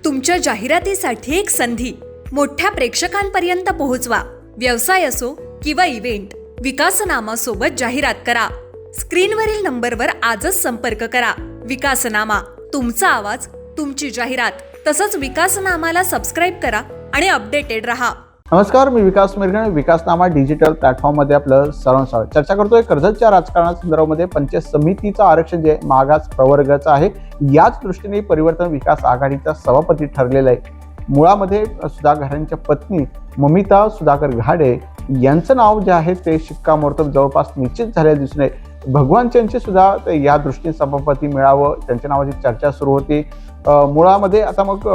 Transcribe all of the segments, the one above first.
तुमच्या जाहिरातीसाठी एक संधी मोठ्या प्रेक्षकांपर्यंत पोहोचवा. व्यवसाय असो किंवा इव्हेंट, विकासनामा सोबत जाहिरात करा. स्क्रीनवरील नंबरवर आजच संपर्क करा. विकासनामा, तुमचा आवाज, तुमची जाहिरात. तसंच विकासनामाला सबस्क्राईब करा आणि अपडेटेड रहा. नमस्कार, मी विकास मिरगणे. विकासनामा डिजिटल प्लॅटफॉर्ममध्ये आपलं सर्वांचं चर्चा करतोय. कर्जतच्या राजकारणासंदर्भामध्ये पंचायत समितीचं आरक्षण जे मागास प्रवर्गाचं आहे, याच दृष्टीने परिवर्तन विकास आघाडीचा सभापती ठरलेला आहे. मुळामध्ये सुधाकरांच्या पत्नी ममिता सुधाकर घाडे यांचं नाव जे आहे ते शिक्कामोर्तब जवळपास निश्चित झालेलं दिसून येते. भगवान चंचे सुद्धा या दृष्टीने सभापती मिळावं, त्यांच्या नावाची चर्चा सुरू होती. मुळामध्ये आता मग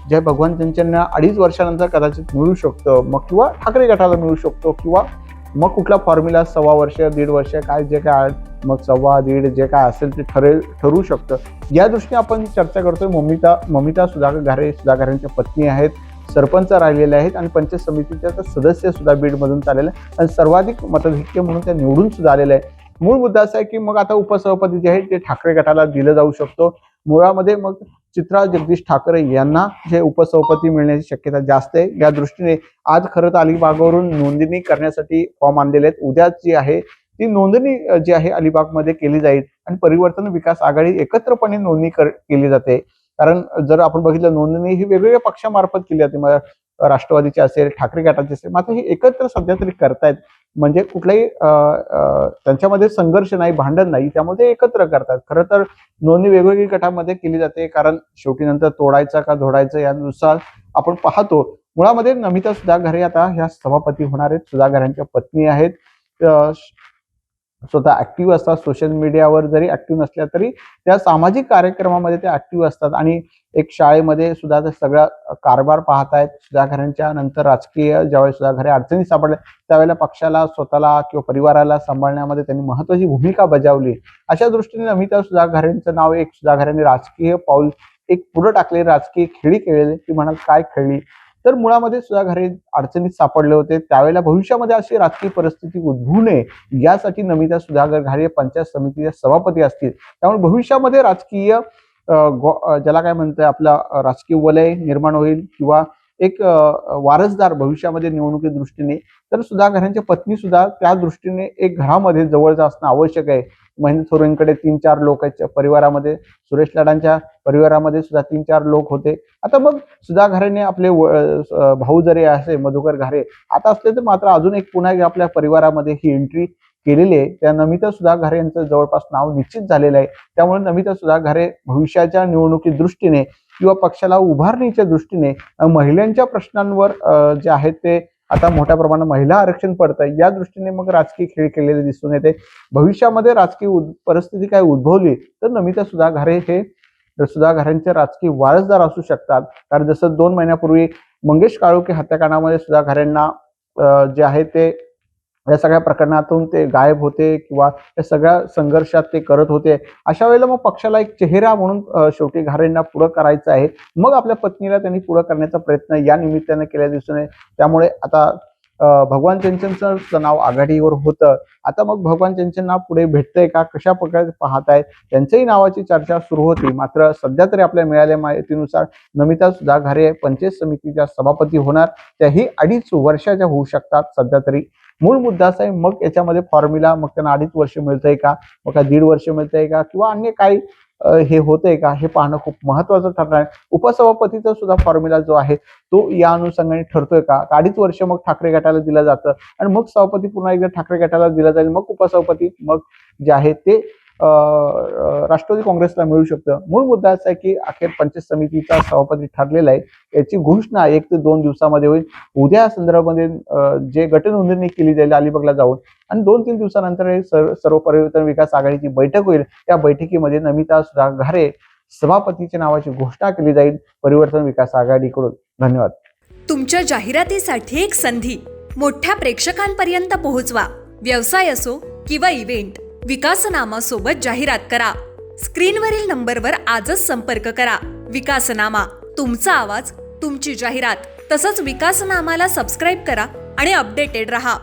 जे भगवान चंचेंना 2.5 वर्षानंतर कदाचित मिळू शकतं, मग किंवा ठाकरे गटाला मिळू शकतो, किंवा मग कुठला फॉर्म्युला 1.25 वर्ष 1.5 वर्ष काय जे काय मग 1.25 जे काय असेल ते ठरू शकतं. या दृष्टीने आपण चर्चा करतोय. ममिता सुधाकर घारे सुधाकरांच्या पत्नी आहेत, सरपंच राहिलेले आहेत आणि पंचायत समितीच्या सदस्य सुद्धा बीडमधून चाललेले आणि सर्वाधिक मताधिक्य म्हणून त्या निवडून सुद्धा आलेल्या आहेत. मूळ मुद्दा असा आहे की मग आता उपसभापती जे आहे ते ठाकरे गटाला दिलं जाऊ शकतो. मुळामध्ये मग चित्रा जगदीश ठाकरे यांना जे उपसभापती मिळण्याची शक्यता जास्त आहे. या दृष्टीने आज खरं तर अलिबागवरून नोंदणी करण्यासाठी फॉर्म आणलेले आहेत. उद्याच जी आहे ती नोंदणी जी आहे अलिबागमध्ये केली जाईल आणि परिवर्तन विकास आघाडी एकत्रपणे नोंदणी केली जाते. कारण जर आपण बघितलं, नोंदणी ही वेगवेगळ्या पक्षामार्फत केली जाते. मग राष्ट्रवादीची असेल, ठाकरे गटाची असेल, मात्र ही एकत्र सध्या तरी करतायत. म्हणजे कुठलाही त्यांच्यामध्ये संघर्ष नाही, भांडण नाही, त्यामुळे ते एकत्र करतात. खरं तर नोंदणी वेगवेगळी गटामध्ये केली जाते, कारण शेवटी नंतर तोडायचा का जोडायचं यानुसार आपण पाहतो. मुळामध्ये नमिता सुधाकर आता ह्या सभापती होणार आहेत. सुधाकरांच्या पत्नी आहेत, स्वतः ऍक्टिव्ह असतात. सोशल मीडियावर जरी ऍक्टिव्ह नसल्या तरी त्या सामाजिक कार्यक्रमामध्ये त्या ऍक्टिव्ह असतात आणि एक शाळेमध्ये सुद्धा ते सगळा कारभार पाहतायत. सुधाकरांच्या नंतर राजकीय ज्यावेळेस सुधाकर अडचणी सापडल्या त्यावेळेला पक्षाला, स्वतःला किंवा परिवाराला सांभाळण्यामध्ये त्यांनी महत्वाची भूमिका बजावली. अशा दृष्टीने नमिता सुधाकरांचं नाव, एक सुधाकरांनी राजकीय पाऊल एक पुढे टाकले, राजकीय खेळी खेळली. ती म्हणाल काय खेळली, तर मुळामध्ये सुधाकर अडचणीत सापडले होते. त्यावेळेला भविष्यामध्ये अशी राजकीय परिस्थिती उद्भवू नये यासाठी नमिता सुधाकर घारे पंचायत समितीचे सभापती असतील. त्यामुळे भविष्यामध्ये राजकीय ज्याला काय म्हणतंय आपला राजकीय वलय निर्माण होईल किंवा एक वारसदार भविष्यामध्ये निवडणुकी दृष्टीने, तर सुधाकरांच्या पत्नी सुद्धा त्या दृष्टीने एक घरामध्ये जवळचं असणं आवश्यक आहे. महेंद्र थोरेंकडे 3-4 लोक आहेत परिवारामध्ये, सुरेश लाडांच्या परिवारामध्ये सुद्धा 3-4 लोक होते. आता मग सुधाकरांनी आपले भाऊ जरी असे मधुकर घारे आता असले, तर मात्र अजून एक पुन्हा आपल्या परिवारामध्ये ही एंट्री केलेली आहे. त्या नमिता सुधाकर यांचं जवळपास नाव निश्चित झालेलं आहे. त्यामुळे नमिता सुधाकर भविष्याच्या निवडणुकी दृष्टीने किंवा पक्षाला उभारणीच्या दृष्टीने महिलांच्या प्रश्नांवर जे आहेत ते आता मोठ्या प्रमाणात महिला आरक्षण पडतंय, या दृष्टीने मग राजकीय खेळ केलेले दिसून येते. भविष्यामध्ये राजकीय परिस्थिती काय उद्भवली तर नमिता सुधाकर हे सुधाकरांचे राजकीय वारसदार असू शकतात. कारण जसं 2 महिन्यापूर्वी मंगेश काळोखे हत्याकांडामध्ये सुधाकरांना जे आहे ते या सगळ्या प्रकरणातून ते गायब होते किंवा या सगळ्या संघर्षात ते करत होते. अशा वेळेला मग पक्षाला एक चेहरा म्हणून शेवटी घारेंना पुढं करायचं आहे. मग आपल्या पत्नीला त्यांनी पुढं करण्याचा प्रयत्न या निमित्ताने केल्या दिसून येते. त्यामुळे आता भगवान चंचेंचं नाव आघाडीवर होतं. आता मग भगवान चंचेंना पुढे भेटतंय का, कशा प्रकारे पाहताय, त्यांच्याही नावाची चर्चा सुरू होती. मात्र सध्या तरी आपल्या मिळालेल्या माहितीनुसार नमिता सुधाकर पंचायत समितीच्या सभापती होणार. त्याही 2.5 वर्षाच्या होऊ शकतात सध्या तरी. मूळ मुद्दा असा आहे, मग याच्यामध्ये फॉर्म्युला, मग त्यांना 2.5 वर्ष मिळतंय का, मग काय 1.5 वर्ष मिळतंय का, किंवा अन्य काही हे होतंय का, हे पाहणं खूप महत्वाचं ठरणार आहे. उपसभापतीचा सुद्धा फॉर्म्युला जो आहे तो या अनुषंगाने ठरतोय का. 2.5 वर्ष मग ठाकरे गटाला दिलं जातं आणि मग सभापती पुन्हा एकदा ठाकरे गटाला दिला जाईल, मग उपसभापती मग जे आहे ते राष्ट्रवादी काँग्रेसला मिळू शकतं. मूळ मुद्दा असा आहे की अखेर पंचायत समितीचा सभापती ठरलेला आहे. याची घोषणा 1 ते 2 दिवसामध्ये होईल. उद्या संदर्भामध्ये जे गटनोंदणी केली जाईल अलिबागला जाऊन, आणि 2-3 दिवसानंतर सर्व परिवर्तन विकास आघाडीची बैठक होईल. त्या बैठकीमध्ये नमिता सुधाकर घारे सभापतीच्या नावाची घोषणा केली जाईल परिवर्तन विकास आघाडीकडून. धन्यवाद. तुमच्या जाहिरातीसाठी एक संधी मोठ्या प्रेक्षकांपर्यंत पोहोचवा. व्यवसाय असो किंवा इव्हेंट, विकासनामा सोबत जाहिरात करा. स्क्रीनवरील नंबरवर आजच संपर्क करा. विकासनामा, तुमचा आवाज, तुमची जाहिरात. तसंच विकासनामाला सबस्क्राईब करा आणि अपडेटेड रहा.